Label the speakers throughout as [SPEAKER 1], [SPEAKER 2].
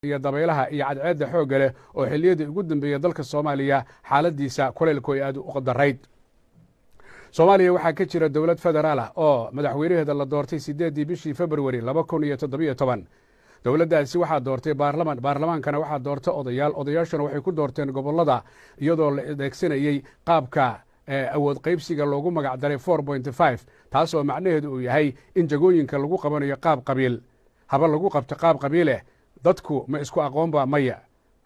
[SPEAKER 1] iyo dabaylaha iyo cadceedda xoogga leh oo xilliyadii ugu dambeeyay dalka Soomaaliya xaaladiisa kuleylku ay aad u darayd. Soomaaliya waxaa ka jira dowlad federaal ah oo madaxweynaheeda la doortay 8 bishii February 2017. dowladdaasi waxaa doortay baarlamaankana waxaa doortay odayaashuna waxay ku doorteen gobollada iyadoo la adeegsanayay qaabka awood qaybsiga loogu magac daray 4.5 taasoo macnaheedu uu yahay in jagooyinka lagu qabanayo qaab qabiil haba lagu qabto qaab qabiile dadku ma isku aqoon baa maya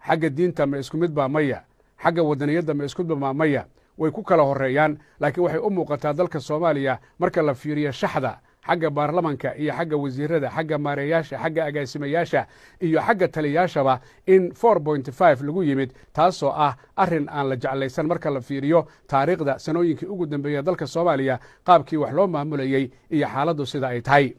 [SPEAKER 1] xagga diinta ma isku mid baa maya xagga wadaniyadda ma isku mid baa maya way ku kala horeeyaan laakiin waxay u muuqataa dalka Soomaaliya marka la fiiriyo shaxda xagga baarlamaanka iyo xagga wasiirada xagga maareeyaasha xagga agaasimayaasha iyo xagga taliyaashaba in 4.5 lagu yimid taasoo ah arrin aan la jeclaysan marka la fiiriyo taariikhda sanooyinkii ugu dambeeyay dalka Soomaaliya qaabkii wax loo maamulayay iyo xaaladdu sida ay tahay.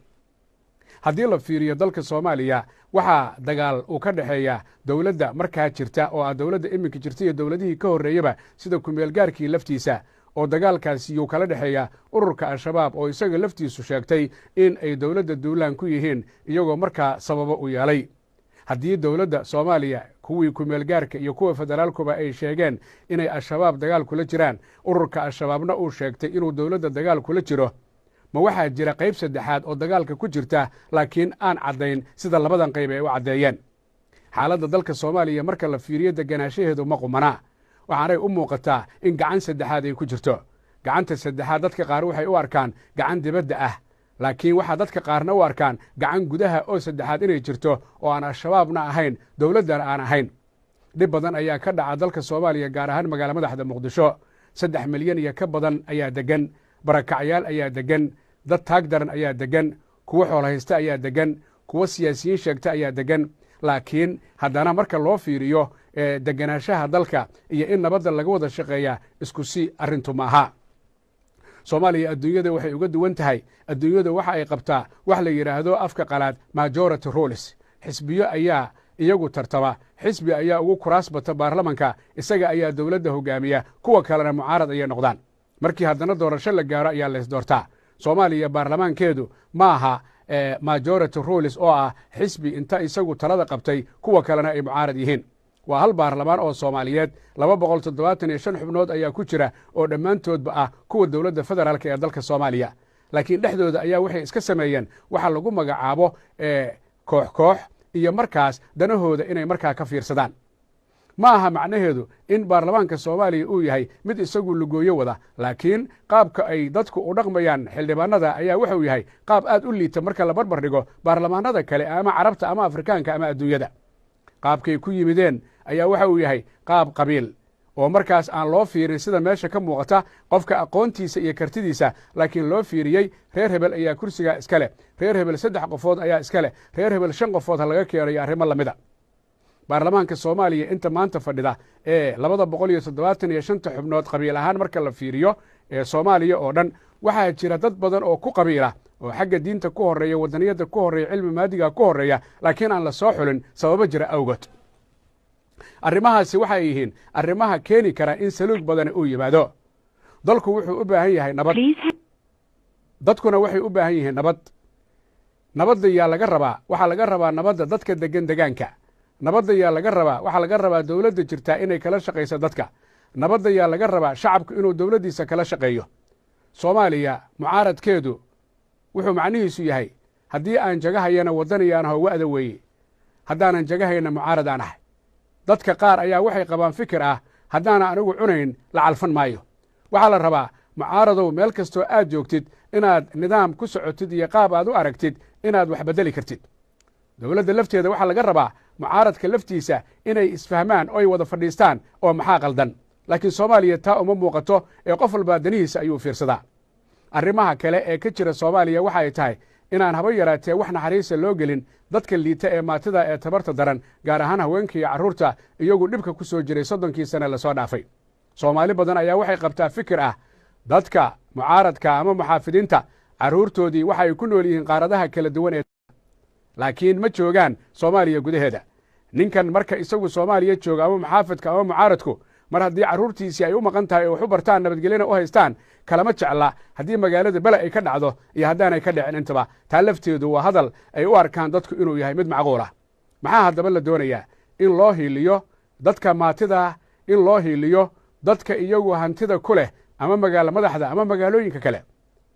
[SPEAKER 1] haddii la fiiriyo dalka Soomaaliya waxaa dagaal uu ka dhaxeeya dowladda markaa jirta oo ah dowladda iminka jirta iyo dowladihii ka horreeyaba sida kumeel gaarkii laftiisa oo dagaalkaasi uu kala dhaxeeya ururka al-shabaab oo isaga laftiisu sheegtay in ay dowladda duulaan ku yihiin iyagoo markaa sababo u yeelay. haddii dowladda Soomaaliya kuwii kumeel gaarka iyo kuwa federaalkuba ay sheegeen inay al-shabaab dagaal kula jiraan ururka al-shabaabna uu sheegtay inuu dowladda dagaal kula jiro ma waxaa jira qayb saddexaad oo dagaalka ku jirta laakiin aan caddayn sida labadan qayb ay u caddeeyeen. xaaladda dalka Soomaaliya marka la fiiriyo deganaanshaheedu ma qumana waxaanay u muuqataa in gacan saddexaad ay ku jirto. gacanta saddexaad dadka qaar waxay u arkaan gacan dibadda ah laakiin waxaa dadka qaarna u arkaan gacan gudaha oo saddexaad inay jirto oo aan al-shabaabna ahayn dowladdana aan ahayn. dhib badan ayaa ka dhaca dalka Soomaaliya gaar ahaan magaala madaxda Muqdisho 3 milyan iyo ka badan ayaa degan barakacyaal ayaa degan dad taag daran ayaa degan kuwo xoolo haysta ayaa degan kuwo siyaasiyiin sheegta ayaa degan laakiin haddana marka loo fiiriyo deganaanshaha dalka iyo in nabadda laga wada shaqeeya isku si arrintu maaha. Soomaaliya adduunyada waxay uga duwan tahay adduunyada waxa ay qabtaa wax la yidhaahdo afka qalaad majority rules xisbiyo ayaa iyagu tartama xisbi ayaa ugu kuraas bata baarlamanka isaga ayaa dowladda hogaamiya kuwa kalena mucaarad ayay noqdaan markii haddana doorasho la gaaro ayaa lees doortaa. Soomaaliya baarlamaankeedu ma aha majority rules oo ah xisbi inta isagu talada qabtay kuwa kalena ay mucaarad yihiin. waa hal baarlamaan oo Soomaaliyeed 275 xubnood ayaa ku jira oo dhammaantoodba ah kuwa dowladda federaalka ee dalka Soomaaliya laakiin dhexdooda ayaa waxay iska sameeyeen waxa lagu magacaabo koox iyo markaas danahooda inay markaa ka fiirsadaan. ma aha macnaheedu in baarlamaanka Soomaaliya uu yahay mid isagu lugooyo wada laakiin qaabka ay dadku u dhaqmayaan xildhibaanada ayaa waxa uu yahay qaab aad u liita marka la barbar dhigo baarlamaanada kale ama carabta ama Afrikaanka ama adduunyada. qaabkay ku yimideen ayaa waxa uu yahay qaab qabiil oo markaas aan loo fiirin sida meesha ka muuqata qofka aqoontiisa iyo kartidiisa laakiin loo fiiriyey reer hebel ayaa kursiga iska leh reer hebel 3 qofood ayaa iska leh reer hebel 5 qofood ha laga keenayo arrimo lamida. baarlamaanka Soomaaliya inta maanta fadhida ee 275 xubnood qabiil ahaan marka la fiiriyo ee Soomaaliya oo dhan waxaa jira dad badan oo ku qabiila oo xagga diinta ku horeeya wadaniyadda ku horeeya cilmi maadiga ku horeeya laakiin aan la soo xulin sababo jira awgood. arrimahaasi waxay yihiin arrimaha keeni kara in saluug badan uu yimaado. dalku wuxuu u baahan yahay nabad dadkuna waxay u baahan yihiin nabadda yaa laga rabaa waxaa laga rabaa nabadda dadka degan degaanka nabadda yaa laga rabaa waxaa laga rabaa dowladda jirtaa inay kala shaqayso dadka nabadda yaa laga rabaa shacabku inuu dowladdiisa kala shaqeeyo. Soomaaliya mucaaradkeedu wuxuu macnihiisu yahay haddii aan jagahayana wadaniyaan aho wa'da weeye haddaanan jagahayna mucaarad aan ahay. dadka qaar ayaa waxay qabaan fikir ah haddaana anigu cunayn la calfan maayo. waxaa la rabaa mucaaradow meel kastoo aad joogtid inaad nidaam ku socotid iyo qaab aad u aragtid inaad wax beddeli kartid. dowladda lafteeda waxaa laga rabaa mucaaradka laftiisa inay isfahmaan oo ay wada fadhiistaan oo maxaa qaldan laakiin Soomaaliya taa uma muuqato ee qof walba danihiisa ayuu fiirsadaa. arrimaha kale ee ka jira Soomaaliya waxa ay tahay inaan haba yaraatee wax naxariisa loo gelin dadka liita ee maatida ee tabarta daran gaar ahaan haweenka iyo carruurta iyagu dhibka ku soo jiray 30 sano la soo dhaafay. Soomaali badan ayaa waxay qabtaa fikir ah dadka mucaaradka ama muxaafidiinta carruurtoodii waxa ay ku nool yihiin qaaradaha kala duwan ee laakiin ma joogaan Soomaaliya gudaheeda. ninkan marka isagu Soomaaliya jooga ama muxaafidka ama mucaaradku mar haddii carruurtiisii ay u maqan tahay oo wax u bartaan nabadgelyana u haystaan kalama jecla haddii magaalada bala ay ka dhacdo iyo haddaanay ka dhicin intaba taa lafteedu waa hadal ay u arkaan dadku inuu yahay mid macquul ah. maxaa haddaba la doonayaa in loo hiiliyo dadka maatida, in loo hiiliyo dadka iyagu hantida ku leh ama magaalo madaxda ama magaalooyinka kale.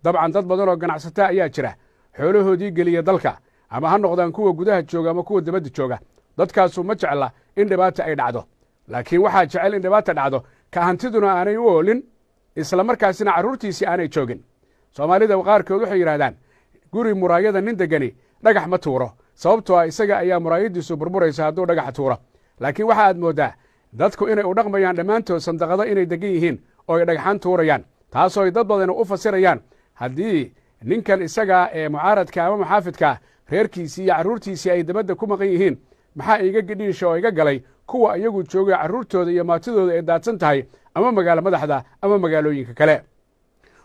[SPEAKER 1] dabcan dad badan oo ganacsata ayaa jira xoolahoodii geliya dalka, ama ha noqdaan kuwa gudaha jooga ama kuwa dibadda jooga. dadkaasu ma jecla in dhibaata ay dhacdo, laakiin waxaa jecel in dhibaata dhacdo ka hantiduna aanay u oolin, isla markaasina carruurtiisii aanay joogin. soomaalida qaarkood waxay yidhahdaan guri muraayada nin degani dhagax ma tuuro, sababtoo ah isaga ayaa muraayadiisu burburaysa hadduu dhagaxa tuuro. laakiin waxa aad mooddaa dadku inay u dhaqmayaan dhammaantood sandaqado inay degan yihiin oo ay dhagxaan tuurayaan, taasoo ay dad badan u fasirayaan haddii ninkan isagaa ee mucaaradka ama muxaafidka reerkiisii iyo carruurtiisii ay dabadda ku maqan yihiin, maxaa iga gedhiisha oo iga galay kuwa iyagu joogay carruurtooda iyo maatidooda ay daadsan tahay ama magaalo madaxda ama magaalooyinka kale.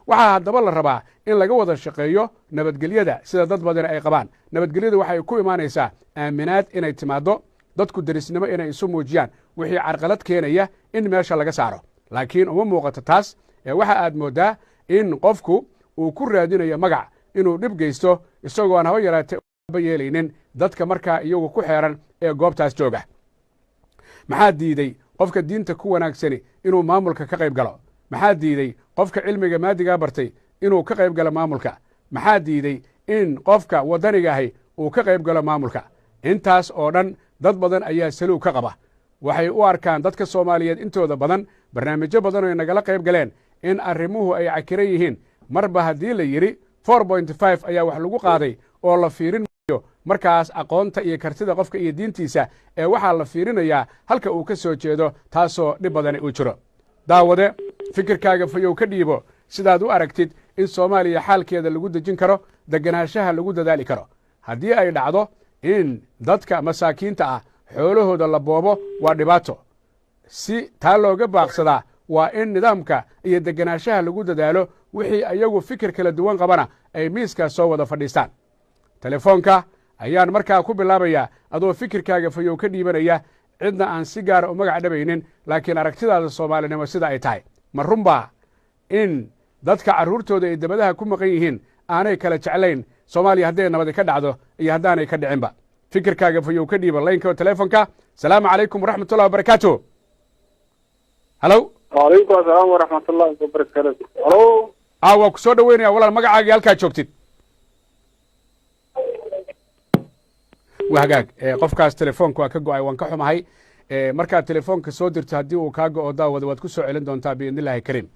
[SPEAKER 1] waxaa haddaba la rabaa in laga wada shaqeeyo nabadgelyada sida dad badan ay qabaan. nabadgelyadu waxay ku imaanaysaa aaminaad inay timaaddo, dadku derisnimo inay isu muujiyaan, wixii carqalad keenaya in meesha laga saaro. laakiin uma muuqato taas, ee waxa aad mooddaa in qofku uu ku raadinayo magac inuu dhib geysto isagoo aan haba yaraatee ba yeelaynin dadka markaa iyagu ku xeeran ee goobtaas jooga. maxaa diidey qofka diinta ku wanaagsani inuu maamulka ka qayb galo? maxaa diidey qofka cilmiga maadigaa bartay inuu ka qayb galo maamulka? maxaa diidey in qofka waddaniga ahi uu ka qayb galo maamulka? intaas oo dhan dad badan ayaa saluug ka qaba. waxay u arkaan dadka soomaaliyeed intooda badan barnaamijyo badan oy nagala qayb galeen in arrimuhu ay cakiran yihiin. marba haddii la yidhi 4.5 ayaa wax lagu qaaday oo la fiirin maayo markaas aqoonta iyo kartida qofka iyo diintiisa, ee waxaa la fiirinayaa halka uu ka soo jeedo, taasoo dhib badani uu jiro. daawade, fikirkaaga fayow ka dhiibo sidaad u aragtid in soomaaliya xaalkeeda lagu dejin karo, deganaanshaha lagu dadaali karo. haddii ay dhacdo in dadka masaakiinta ah xoolahooda la boobo, waa dhibaato. si taa looga baaqsadaa waa in nidaamka iyo deganaanshaha lagu dadaalo, wixii ayagu fikir kala duwan qabana ay miiskaas soo wada fadhiistaan. telefoonka ayaan markaa ku bilaabayaa adoo fikirkaaga fayow ka dhiibanaya, cidna aan si gaara u magac dhabaynin, laakiin aragtidaada soomaalinimo sida ay tahay. ma runbaa in dadka carruurtooda ay dabadaha ku maqan yihiin aanay kala jeclayn soomaaliya hadday nabadi ka dhacdo iyo haddaanay ka dhicinba? fikirkaaga fayow ka dhiiba laynka telefoonka. salaamu calaykum waraxmatullahi wabarakaatu. halow.
[SPEAKER 2] waalaikum asalaam waraxmatullahi wabarakaatu. halo.
[SPEAKER 1] waa ku soo dhaweynaya walaal, magacaagii halkaa joogtid. waa hagaag, qofkaas telefoonka waa ka go'ay, waan ka xumahay. markaad telefoonka soo dirto haddii uu kaa go'o daawada waad ku soo celin doontaa biidni illaahi kariim.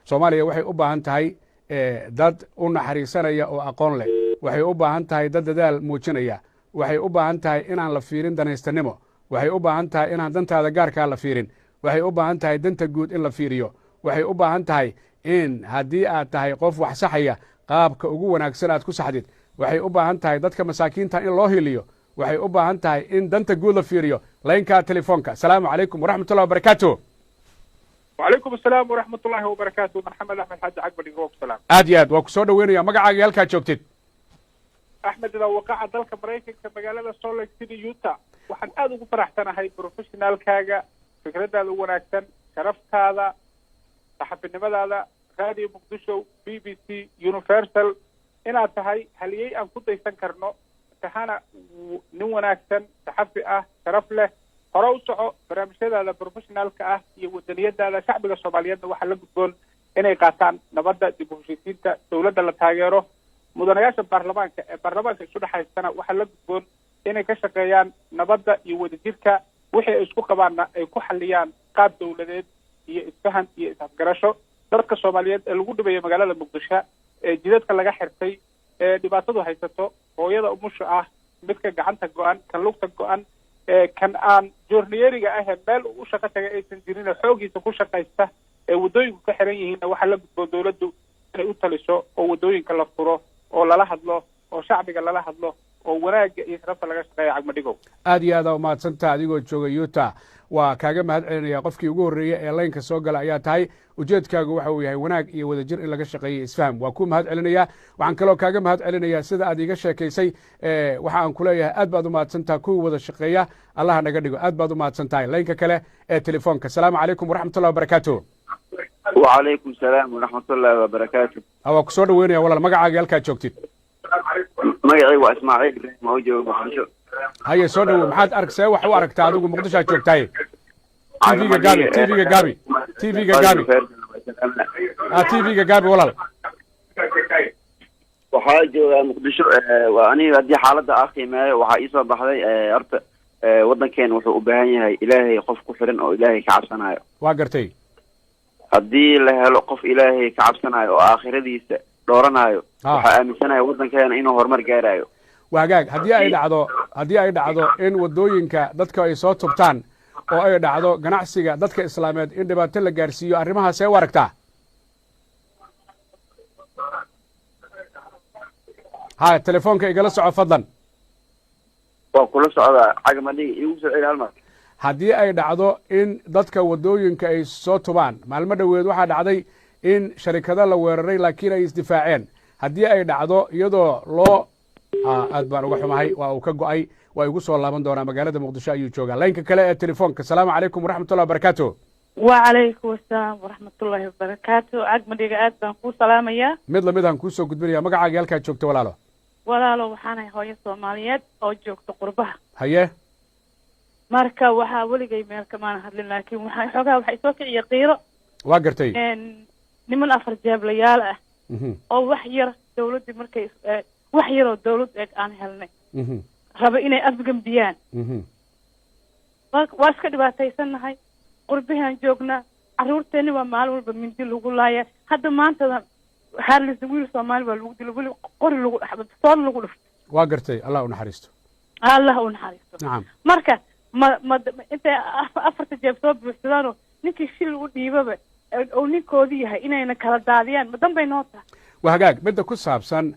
[SPEAKER 1] soomaaliya waxay u baahan tahay dad u naxariisanaya oo aqoon leh. waxay u baahan tahay dad dadaal muujinaya. waxay u baahan tahay inaan la fiirin danaystanimo. waxay u baahan tahay inaan dantaada gaarkaa la fiirin. waxay u baahan tahay danta guud in la fiiriyo. waxay u baahan tahay in haddii aad tahay qof wax saxaya, qaabka ugu wanaagsan aad ku saxdid. waxay u baahan tahay dadka masaakiinta in loo hiliyo. waxay u baahan tahay in danta guud la fiiriyo. laynka telefoonka. asalaamu calaykum waraxmatullahi wabarakaatu.
[SPEAKER 2] وعليكم السلام ورحمة الله وبركاته. محمد أحمد حاج عقبة الجروب. سلام.
[SPEAKER 1] aad iyo aad waa ku soo dhaweynaya, magacaaga halkaa joogtid.
[SPEAKER 2] أحمد إذا وقع ذلك بريكك مجال سول ليك سيدي يوتا وحن أدو فرحتنا هاي بروفيشنال كاجا فكرة هذا وناكسن شرفت هذا صحف النمد هذا راديو مقدشو BBC يونيفرسال إن أتهاي هليي أن كنت يستنكرنو تهانا نوناكسن صحفي شرف له هروسعو برامجyada هذا بروفيشنال كاه يودنيada هذا شعبك الصوماليين waxaa la gudboon inay qaataan nabadda dib u heshiisiinta dawladda la taageero mudanayaasha baarlamaanka isu dhaxaystana waxaa la gudboon inay ka shaqeeyaan nabadda iyo wadajirka wixii ay isku qabaanna ay ku xaliyaan qaab dawladeed iyo isfahan iyo isafgarasho dadka Soomaaliyeed ee lagu dhibayo magaalada Muqdisho ee jidadka laga xirtay ee dhibaatadu haysato hooyada umusha midka gacanta go'an kan lugta go'an kan aan joorniyeriga meel u shaqo tagay aysan jirin xoogiisa ku shaqaysta ee wadooyinku ka xiran yihiin waxa la gudboon dawladdu inay u taliso oo wadooyinka la furo oo lala hadlo oo shacbiga lala hadlo oo wanaaga iyo sharafta laga shaqeeyo Cagmadhigow.
[SPEAKER 1] aad iyo aad u mahadsantahay adigoo jooga Utah. waa kaaga mahad celinaya qofkii ugu horreeyay ee laynka soo gala ayaa tahay. ujeedkaagu waxa uu yahay wanaag iyo wadajir in laga shaqeeyo isfaham. waa ku mahad celinaya. waxaan kaloo kaaga mahad celinaya sida aad iga sheekaysay. waxa aan ku leeyahay aad baad u mahadsantahay kuwii wada shaqeeya allaha naga dhigo. aad baad u mahadsantahay. laynka kale ee telefoonka. asalaamu calaykum waraxmatullahi wabarakaatu.
[SPEAKER 3] وعليكم السلام ورحمة الله وبركاته.
[SPEAKER 1] waa ku soo dhaweynaya walaal, magacaaga halkaa joogtid.
[SPEAKER 3] magacaygu waa Ismaaciil Ibraahim oo jooga Muqdisho.
[SPEAKER 1] haye soo dhowow maxaad see wax u aragtaa adigu muqdisho aad joogtaaye tvga gaabi tvga gaabi tvga gaabi tvga gaabi walaal
[SPEAKER 3] waxaa joogaa muqdisho waa aniga haddii xaaladda aa qiimeeyo waxaa iisoo baxday horta waddankeena wuxuu u baahan yahay ilaahay qof ku xiran oo ilaahay ka cabsanayo
[SPEAKER 1] waa gartay
[SPEAKER 3] haddii la helo qof ilaahay ka cabsanayo oo aakhiradiisa dhooranayo waxaa aaminsanahay waddankeena inuu horumar gaarayo
[SPEAKER 1] waa hagaag haddii ay dhacdo in waddooyinka dadka ay soo tubtaan oo ay dhacdo ganacsiga dadka islaameed in dhibaato la gaarsiiyo arrimahaas ee u aragtaa ha telefoonka igala soco fadlan
[SPEAKER 3] waa kula socdaa cagamadhiga igu soo celi hal mar
[SPEAKER 1] haddii ay dhacdo in dadka waddooyinka ay soo tubaan maalmo dhoweed waxaa dhacday in sharikado la weeraray laakiin ay isdifaaceen haddii ay dhacdo iyadoo loo aad baan uga xumahay waa uu ka go'ay waa igu soo laaban doonaa magaalada muqdisho ayuu joogaa laynka kale ee telefoonka asalaamu calaykum waraxmatullahi wabarakaatu
[SPEAKER 4] وعليكم السلام ورحمة الله وبركاته عقمديga aad baan kuu salaamayaa
[SPEAKER 1] mid lamid aan kuu soo gudbinaya magacaaga halkaad joogto walaalo
[SPEAKER 4] walaalo waxaanahay hooyo Soomaaliyeed oo joogto qurbaha
[SPEAKER 1] haye
[SPEAKER 4] marka waxaa weligay meel kamaan hadlin laakiin waxay soo kiciya qiiro
[SPEAKER 1] waa gartay
[SPEAKER 4] niman afar jeeblayaal ah oo wax yar dawladda markay wax yar oo dawlad eeg aan helnay raba inay afgambiyaan waa iska dhibaataysanahay qurbahan joognaa carruurteeni waa maalin walba mindi lagu laaya hadda maantada harlis wiil Soomaali waa lagu dilo weli qori lagu soon lagu dhufto
[SPEAKER 1] waa gartay allah u naxariisto
[SPEAKER 4] nacam marka inta afarta jeeb soo buuxsadaan ninkii shil u dhiibaba oo ninkoodii yahay inayna kala daadiyaan ma danbay noo tahay
[SPEAKER 1] waa hagaag midda ku saabsan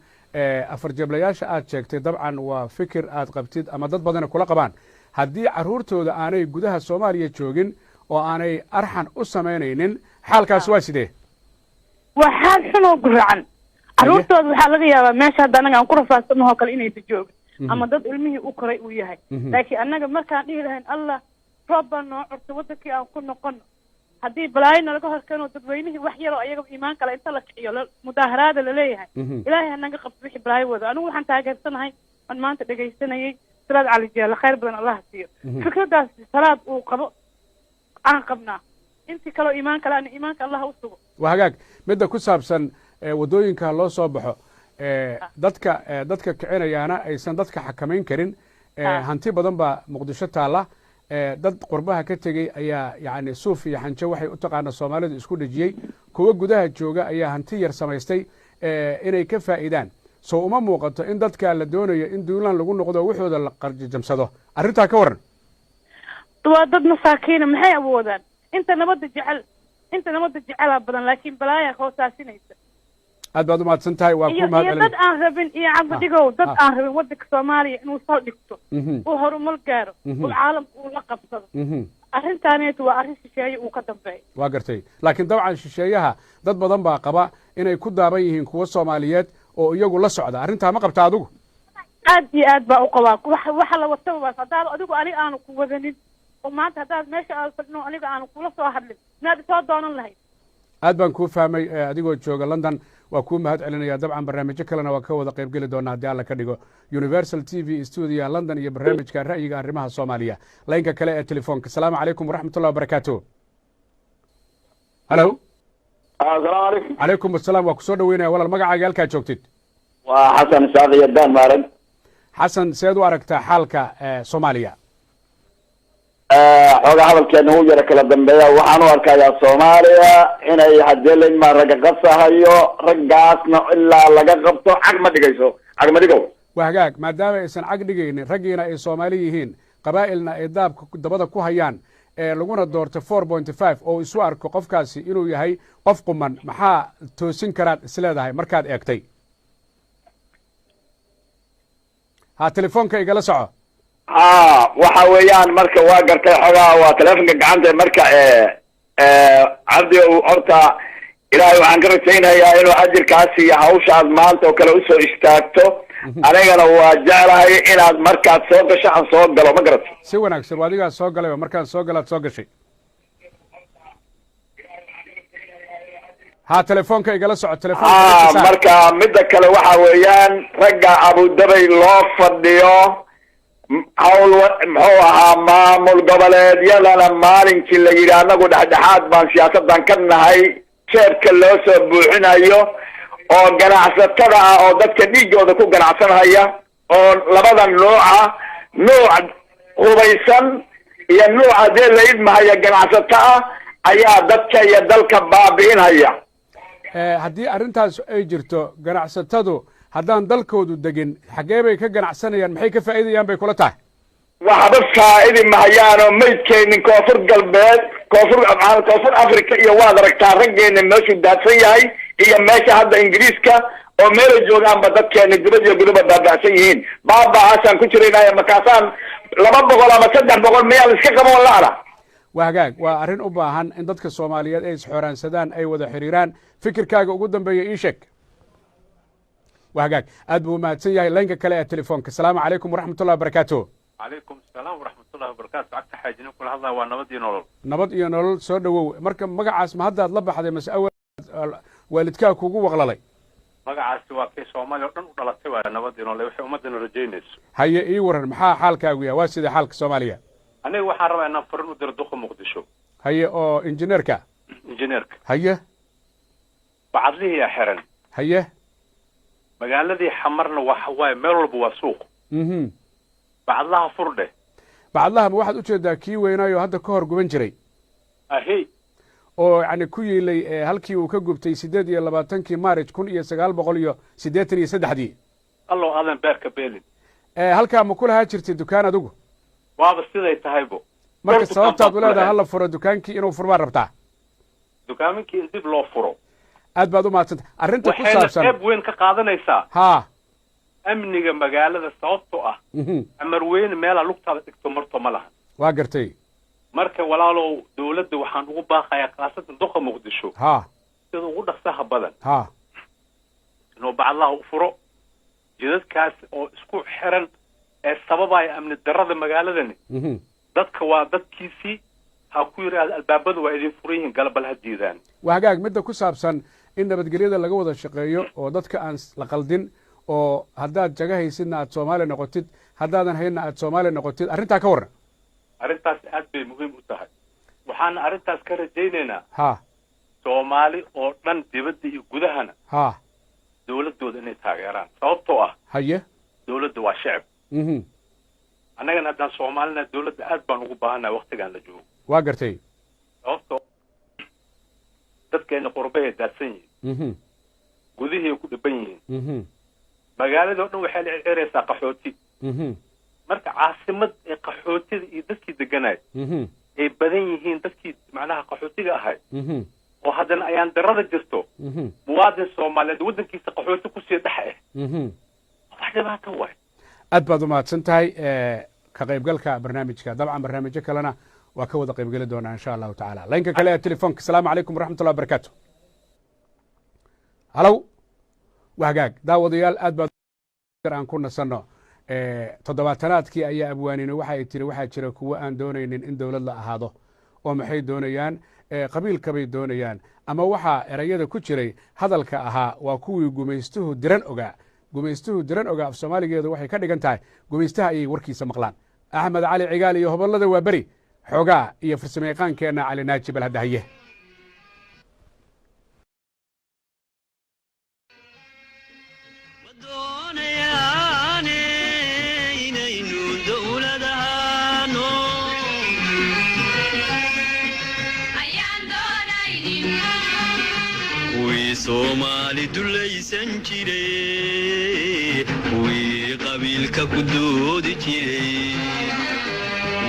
[SPEAKER 1] afar jeeblayaasha aad sheegtay dabcan waa fikir aad qabtid ama dad badana kula qabaan haddii carruurtooda aanay gudaha Soomaaliya joogin oo aanay arxan u samaynaynin xaalkaas waa sidee
[SPEAKER 4] waa xaal xun oo guracan carruurtooda waxaa laga yaabaa meesha hadda anaga aan ku rafaadsannaho kale inaysa joogin ama dad ilmihii u koray uu yahay laakiin annaga markaan dhihi lahayn allah roob baa noo curtay waddankii aan ku noqono haddii balaayina laga horkeeno dadweynihii wax yaroo ayaga iimaan kale inta la kiciyo mudaaharaada laleeyahay ilaahay hanaga qabto wixii balaayo wado anigu waxaan taageersanahay aan maanta dhegaysanayay salaad cali jeelle khayr badan allah siiyo fikraddaas salaad uu qabo aan qabnaa intii kaloo iimaan kale ana iimaanka allah u sugo
[SPEAKER 1] waa hagaag midda ku saabsan waddooyinka loo soo baxo dadka kicinayaana aysan dadka xakamayn karin hanti badan baa muqdisho taalla dad qurbaha ka tegey ayaa yacni suuf iyo xanjo waxay u taqaana soomaalidu isku dhejiyey kuwa gudaha jooga ayaa hanti yar samaystay inay ka faa'iidaan soo uma muuqato in dadka la doonayo in duulaan lagu noqdo waxooda la qarjijamsado arrintaa ka warran
[SPEAKER 4] waa dad masaakiina maxay awoodaan inta nabadda jecelaa badan laakiin balaaya hoosaasinaysa
[SPEAKER 1] aad baad umahadsan tahay waa ku mahad
[SPEAKER 4] iyo dad aan rabin iyo cabdidhigow dad aan rabin waddanka Soomaaliya inuu sal dhigto uu horumar gaaro uu caalamka uu la qabsado arrintaaneetu waa arrin shisheeye uu ka dambeeyo
[SPEAKER 1] waa gartay laakiin dabcan shisheeyaha dad badan baa qaba inay ku daaban yihiin kuwa Soomaaliyeed oo iyagu la socda arrintaa ma qabta adigu
[SPEAKER 4] aad iyo aad baa u qabaa waxa la wataba waa hadaad adigu aniga aanu ku wadanin oo maanta haddaad meesha aad fadhino aniga aanu kula soo hadlin miyaad soo doonan lahayd
[SPEAKER 1] aad baan kuu fahmay adigoo jooga London waa kuu mahad celinaya dabcan barnaamijyo kalena waa ka wada qayb geli doonaa haddii alla ka dhigo Universal TV studio London iyo barnaamijka ra'yiga arrimaha Soomaaliya laynka kale ee telefoonka asalaamu calaykum waraxmatullahi wabarakaatu halo
[SPEAKER 3] asalaamu calaykum
[SPEAKER 1] calaykum asalaam waa kusoo dhaweynaya walaal magacaaga halkaa joogtid
[SPEAKER 3] waa xasan saaq iyo daan maaran
[SPEAKER 1] xasan seed u aragtaa xaalka Soomaaliya
[SPEAKER 3] xoogaa hadalkeena u yara kala dambeeya waxaan u arkayaa Soomaaliya inay hadeelin ma raga qasahayo raggaasna ilaa laga qabto cag ma dhigo
[SPEAKER 1] waa hagaag maadaama aysan cag dhigaynin raggiina ay Soomaali yihiin qabaa'ilna ay daabka dabada ku hayaan laguna doorto 4.5 oo isu arko qofkaasi inuu yahay qof quman maxaa toosin karaad isleedahay markaad eegtay ha telefoonka igala soco
[SPEAKER 3] waxa weeyaan marka waa gartay xogaa waa telefonka gacanta marka cabdi horta ilaahay waxaan ka rajaynayaa inuu ajirkaas iyo hawshaad maanta oo kale usoo istaagto anigana waa jeclahay inaad markaad soo gasho aan soo galo ma garat
[SPEAKER 1] si wanaagsan waa adigaa soo galayba markaan soo galaad soo gashay ha telefoonka igala soco telefoonka
[SPEAKER 3] marka midda kale waxa weeyaan ragga abudabay loo fadhiyo hawl muxuu ahaa maamul goboleedyadana maalinkii la yidhi anagu dhexdhexaad baan siyaasadan ka nahay jeebka loo soo buuxinayo oo ganacsatada ah oo dadka dhiigooda ku ganacsanhaya oo labada nooca nooc hubaysan iyo nooca dee la idmahaya ganacsato ah ayaa dadka iyo dalka baabi'inhaya
[SPEAKER 1] haddii arrintaas ay jirto ganacsatadu haddaan dalkoodu degin xaggee bay ka ganacsanayaan maxay ka faa'iidayaan bay kula tahay
[SPEAKER 3] waxba faa'idi mahayaanoo maydkeenin koonfur galbeed koonfur africa iyo waad aragtaa raggeena meeshuu daadsan yahay iyo meesha hadda ingiriiska oo meelay joogaanba dadkeena dibad iyo guduba baaba'san yihiin baabacaasaan ku jiraynaya markaasaan 200 ama 300 miyaa iska qaban la'ana
[SPEAKER 1] waa hagaag waa arrin u baahan in dadka soomaaliyeed ay isxoraansadaan ay wada xiriiraan fikirkaaga ugu dambeeya ii sheeg waa hagaag aad buu mahadsan yahay laynka kale ee telefoonka asalaamu calaykum waraxmatullahi wabarakaatu
[SPEAKER 5] عليكم السلام ورحمة الله وبركاته عكس حاجة نقول هذا ونبض ينول
[SPEAKER 1] nabad iyo nolol soo dhawow marka magacaas ma haddaad la baxday mase awal waalidkaa kugu waqlalay
[SPEAKER 5] magacaas waa kii Soomaaliya oo dhan u dhalatay waa nabad ينول wixii ummadana rajaynayso
[SPEAKER 1] haye ii waran maxaa xaalkaagu yahay waa sida xaalka Soomaaliya
[SPEAKER 5] aniga waxaan rabaa inaan farin u diro duqa Muqdisho
[SPEAKER 1] haye oo injineerka haye
[SPEAKER 5] bacadlihi ya xiran
[SPEAKER 1] haye
[SPEAKER 5] magaaladii xamarna waxa waay meel walba waa suuq bacadlaha furdhe
[SPEAKER 1] bacadlaha ma waxaad u jeedaa kii weynaayo hadda ka hor guban jiray
[SPEAKER 5] ahi
[SPEAKER 1] oo yani ku yiilay halkii uu ka gubtay 28 Maarch 1983
[SPEAKER 5] allo aadan beerka beelin
[SPEAKER 1] halkaa ma ku lahaa jirtay dukaan adigu
[SPEAKER 5] waaba siday tahaybo
[SPEAKER 1] marka sababtaad u leedahay hala furo dukaankii inuu furmaa rabtaa
[SPEAKER 5] dukaaminkii in dib loo furo
[SPEAKER 1] aad baad u mahadsantay arrinta ku saabsan
[SPEAKER 5] waxay qayb weyn ka qaadanaysaa
[SPEAKER 1] haa
[SPEAKER 5] amniga magaalada sababtoo ah amar weyn meela lugtaada dhigto marto ma laha
[SPEAKER 1] waa gartay
[SPEAKER 5] marka walaalow dawladda waxaan ugu baaqayaa qaasatan duqa Muqdisho
[SPEAKER 1] haa
[SPEAKER 5] sida ugu dhaqsaha badan
[SPEAKER 1] haa
[SPEAKER 5] inuu bacadlaha u furo jidadkaas oo isku xiran ee sababaya amni darrada magaaladani dadka waa dadkiisii ha ku yiraahdo albaabadu waa idin furan yihiin galabal ha diidaan
[SPEAKER 1] waa hagaag midda ku saabsan in nabadgelyada laga wada shaqeeyo oo dadka aan la qaldin oo haddaad jaga haysidna aad Soomaali noqotid haddaadan hayna aad Soomaali noqotid arrintaa ka waran
[SPEAKER 5] arrintaas aad bay muhiim u tahay waxaan arrintaas ka rajaynaynaa
[SPEAKER 1] ha
[SPEAKER 5] Soomaali oo dhan dibadda iyo gudahana
[SPEAKER 1] ha
[SPEAKER 5] dawladooda inay taageeraan sababtoo ah
[SPEAKER 1] haye
[SPEAKER 5] dawladda waa shacab annagana haddaan Soomaalina dawladda aad baan ugu baahanahay waqtigan la joogo
[SPEAKER 1] waa gartay
[SPEAKER 5] sababtoo dadkeena qurbaha daadsan yihiin gudihii ku dhiban yihiin magaalada oo dhan waxay la cireysaa qaxooti marka caasimad ee qaxootida iyo dadkii deganay ay badan yihiin dadkii macnaha qaxootiga ahay oo haddana ayaan darada jirto muwaadin Soomaaliyeed waddankiisa qaxooti ku sii dhax wax dhibaato waay
[SPEAKER 1] aad baad u mahadsan tahay ka qaybgalka barnaamijka dabcan barnaamijyo kalena waa ka wada qaybgeli doonaa insha allahu tacaala laynka kale ee telefoonka asalaamu calaykum waraxmatullahi wabarakaatu halow waa hagaag daawadayaal aad baad aan ku nasanno toddobaatanaadkii ayaa abwaanino waxa ay tiri waxaa jira kuwo aan doonaynin in dowlad la ahaado oo maxay doonayaan qabiilkabay doonayaan ama waxaa erayada ku jiray hadalka ahaa waa kuwii gumaystuhu diran ogaa af soomaaligeedu waxay ka dhigan tahay gumaystaha ayay warkiisa maqlaan axmed cali cigaal iyo hobollada waa beri xoogaa iyo farsamayaqaankeenna cali naaji bal hadda haye
[SPEAKER 6] Somali dulaysan jiray wii qabiilka ku doodi jiray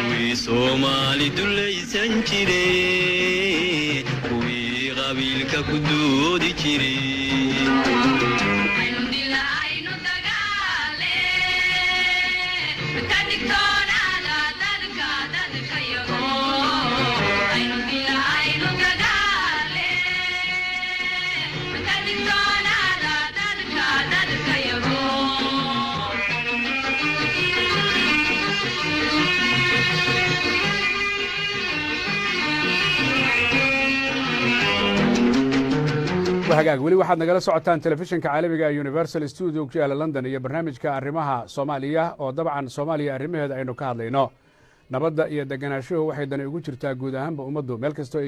[SPEAKER 6] wii Somali dulaysan jiray wii qabiilka ku doodi jiray aynu dilayno dagaale tadigtoona dadka yago aynu dilayno dagaale
[SPEAKER 1] وهجاج ولي واحد نقل سعتان تلفزيون كعالمي يونيفرسال ستوديو على لندن هي برنامج كأرمها صومالية وطبعا صوماليا أرمها إنه كهذا نبدأ يدقنا شو واحد يقول ترتاج جودهم بأمده ملك